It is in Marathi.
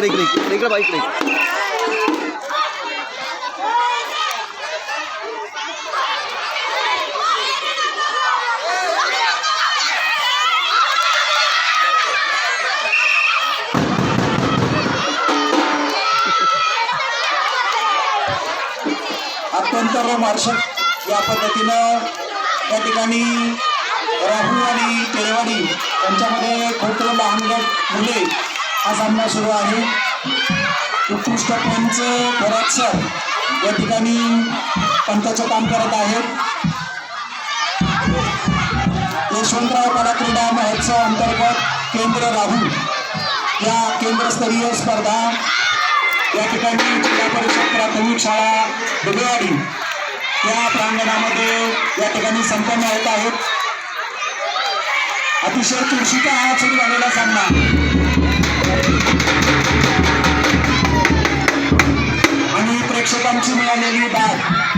इकडे इकडे इकडे इकडे बाईक इकडे. अत्यंत रोमांचक या पद्धतीनं त्या ठिकाणी राहुल आणि केळवाडी यांच्यामध्ये खोट लहान गट मुले हा सामना सुरू आहे. उत्कृष्ट पंच थोरात सर या ठिकाणी पंचाचं काम करत आहेत. यशवंतराव कला क्रीडा महोत्सव अंतर्गत केंद्र राहुल या केंद्रस्तरीय स्पर्धा या ठिकाणी जिल्हा परिषद प्राथमिक शाळा दुबेवाडी या प्रांगणामध्ये या ठिकाणी संपन्न होत आहेत. अतिशय चुरशीचा हा सुरू झालेला सामना आणि प्रेक्षकांची मिळालेली दाद